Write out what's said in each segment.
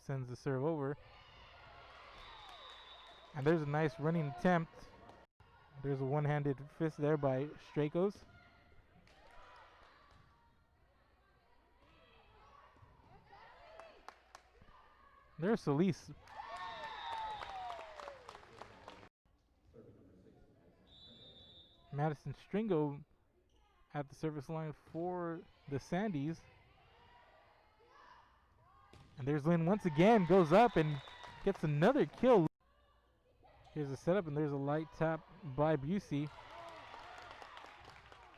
sends the serve over. And there's a nice running attempt. There's a one-handed fist there by Strakos. There's Solis. Madison Stringo at the service line for the Sandys. And there's Lynn once again, goes up and gets another kill. Here's a setup, and there's a light tap by Busey.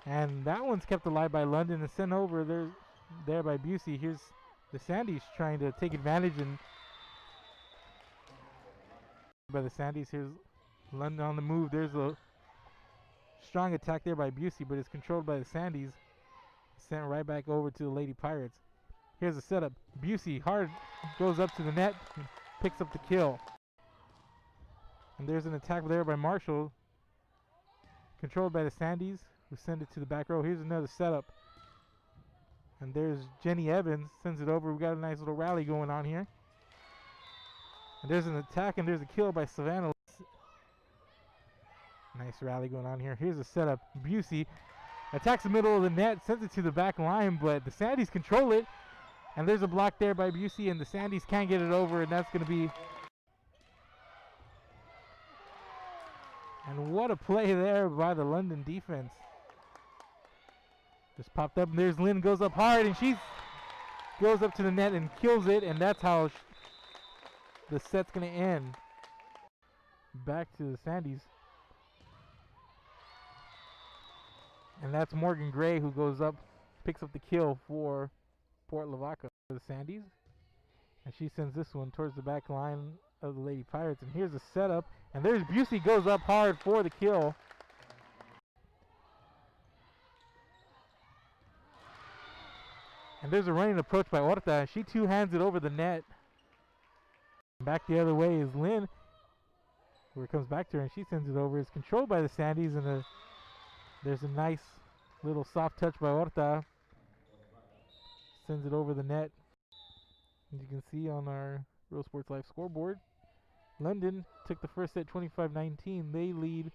And that one's kept alive by London and sent over there by Busey. Here's the Sandys trying to take advantage, and by the Sandys, here's London on the move. There's a strong attack there by Busey, but it's controlled by the Sandys. Sent right back over to the Lady Pirates. Here's a setup. Busey hard goes up to the net and picks up the kill. And there's an attack there by Marshall, controlled by the Sandys, who send it to the back row. Here's another setup. And there's Jenny Evans, sends it over. We got a nice little rally going on here. And there's an attack, and there's a kill by Savannah. Nice rally going on here. Here's a setup. Busey attacks the middle of the net, sends it to the back line, but the Sandys control it. And there's a block there by Busey, and the Sandys can't get it over, and that's going to be... And what a play there by the London defense. Just popped up, and there's Lynn, goes up hard, and she goes up to the net and kills it, and that's how the set's going to end. Back to the Sandys. And that's Morgan Gray who goes up, picks up the kill for Port Lavaca for the Sandys. And she sends this one towards the back line of the Lady Pirates. And here's a setup. And there's Busey, goes up hard for the kill. And there's a running approach by Horta, and she two-hands it over the net. Back the other way is Lynn, where it comes back to her, and she sends it over. It's controlled by the Sandys, and there's a nice little soft touch by Horta. Sends it over the net. As you can see on our Real Sports Live scoreboard, London took the first set 25-19. They lead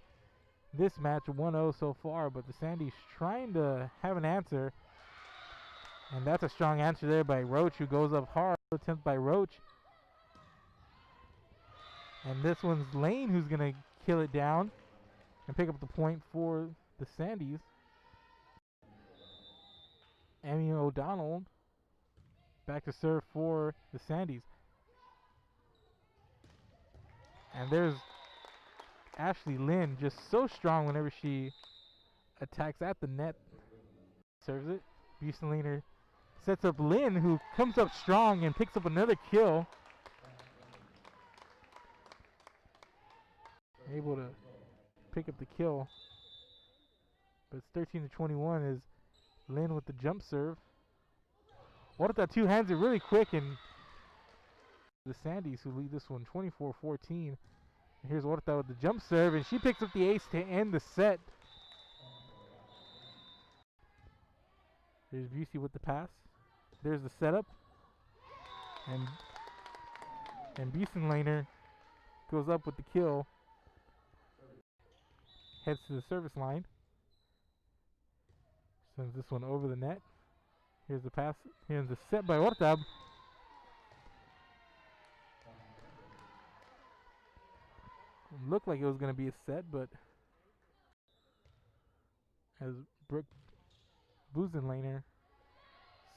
this match 1-0 so far, but the Sandys trying to have an answer. And that's a strong answer there by Roach, who goes up hard. Attempt by Roach. And this one's Lane who's going to kill it down and pick up the point for the Sandys. Emmy O'Donnell back to serve for the Sandys. And there's Ashley Lynn, just so strong whenever she attacks at the net. Serves it. Busenlaner sets up Lynn, who comes up strong and picks up another kill. Able to pick up the kill. But it's 13-21 as Lynn with the jump serve. Horta two hands it really quick, and the Sandys who lead this one 24-14. Here's Horta with the jump serve, and she picks up the ace to end the set. There's Busey with the pass. There's the setup. And Busenlaner goes up with the kill. Heads to the service line. Sends this one over the net. Here's the pass. Here's the set by Horta. Looked like it was going to be a set, but as Brooke Busenlaner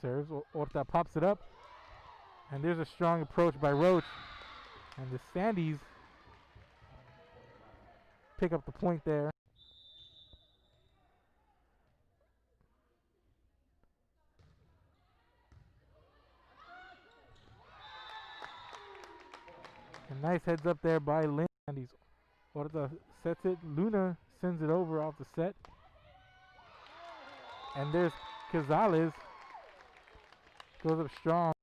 serves, Horta pops it up. And there's a strong approach by Roach. And the Sandys pick up the point there. And nice heads up there by Lynn. Sandys. Horta sets it. Luna sends it over off the set. And there's Cazales. Goes up strong.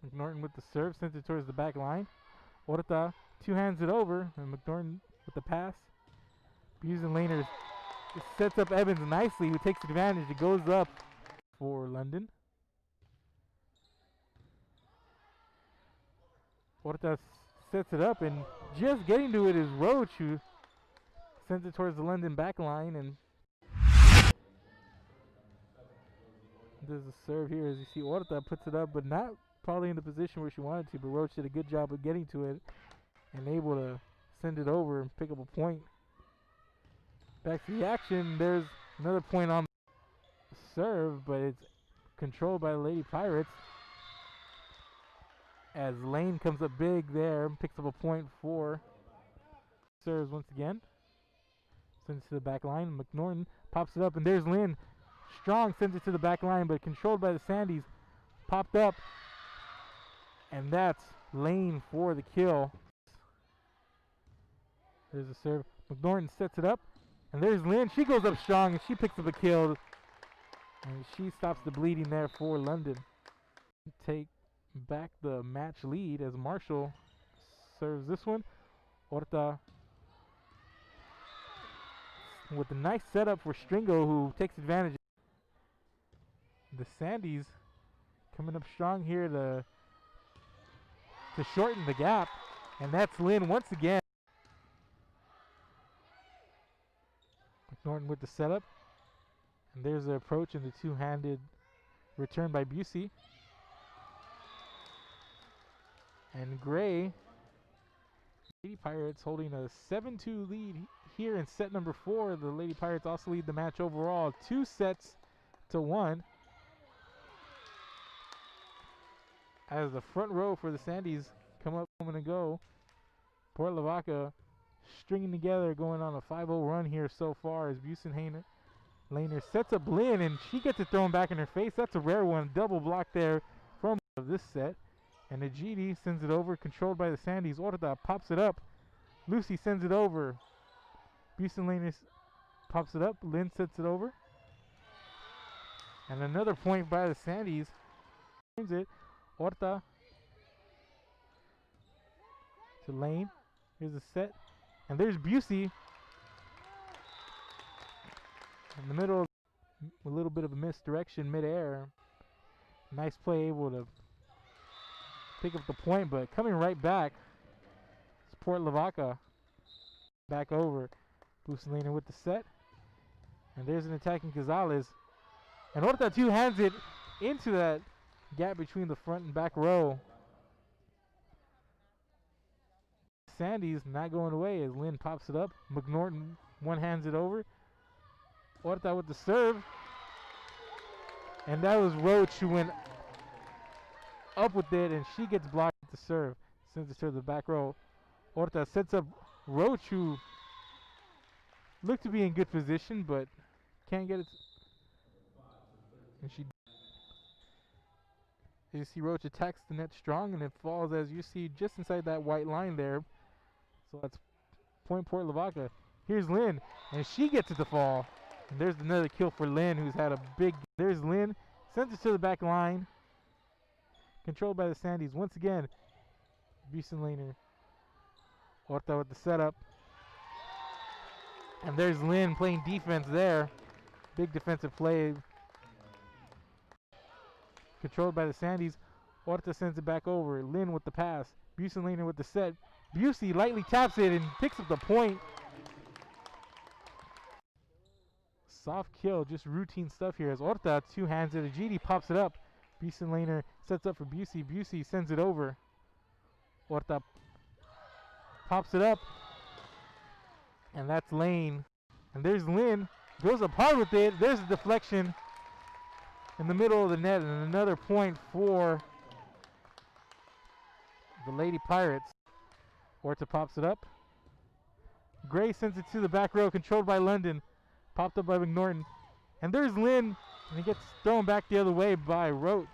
McNorton with the serve. Sends it towards the back line. Horta two hands it over. And McNorton with the pass. Busenlaner sets up Evans nicely, who takes advantage. It goes up for London. Orta sets it up, and just getting to it is Roach, who sends it towards the London back line, and there's a serve here. As you see, Orta puts it up, but not probably in the position where she wanted to, but Roach did a good job of getting to it and able to send it over and pick up a point. Back to the action. There's another point on the serve, but it's controlled by the Lady Pirates, as Lane comes up big there and picks up a point for serves once again. Sends it to the back line. McNorton pops it up, and there's Lynn. Strong sends it to the back line, but controlled by the Sandys. Popped up, and that's Lane for the kill. There's a serve. McNorton sets it up, and there's Lynn. She goes up strong, and she picks up a kill, and she stops the bleeding there for London. Take back the match lead as Marshall serves this one. Orta with a nice setup for Stringo, who takes advantage. The Sandys coming up strong here to shorten the gap, and that's Lynn once again. McNorton with the setup, and there's the approach and the two-handed return by Busey. And Gray, Lady Pirates holding a 7-2 lead here in set number 4. The Lady Pirates also lead the match overall 2-1. As the front row for the Sandys come up, moment ago, Port Lavaca stringing together, going on a 5-0 run here so far, as Laner sets up Lynn, and she gets it thrown back in her face. That's a rare one. Double block there from this set. And Ajiti sends it over, controlled by the Sandys. Orta pops it up. Lucy sends it over. Laner pops it up. Lynn sets it over. And another point by the Sandys. Turns it. Orta to Lane. Here's a set. And there's Busey in the middle. A little bit of a misdirection midair. Nice play, able to pick up the point, but coming right back, it's Port Lavaca back over. Buselaner with the set, and there's an attacking Gonzalez, and Orta two-hands it into that gap between the front and back row. Sandy's not going away as Lynn pops it up. McNorton one-hands it over. Orta with the serve, and that was Roach who went up with it, and she gets blocked to serve. Sends it to the back row. Orta sets up Roach, who looked to be in good position, but can't get it. And you see Roach attacks the net strong, and it falls, as you see, just inside that white line there. So that's point Port Lavaca. Here's Lynn, and she gets it to fall. And there's another kill for Lynn, who's had a big. There's Lynn, sends it to the back line. Controlled by the Sandys once again. Buselaner. Orta with the setup. And there's Lynn playing defense there. Big defensive play. Controlled by the Sandys. Orta sends it back over. Lynn with the pass. Buselaner with the set. Busey lightly taps it and picks up the point. Soft kill, just routine stuff here as Orta two-hands it. Ajiti pops it up. Buselaner sets up for Busey. Busey sends it over. Orta pops it up. And that's Lane. And there's Lynn. Goes up hard with it. There's a deflection in the middle of the net. And another point for the Lady Pirates. Orta pops it up. Gray sends it to the back row, controlled by London. Popped up by McNorton. And there's Lynn. And he gets thrown back the other way by Roach.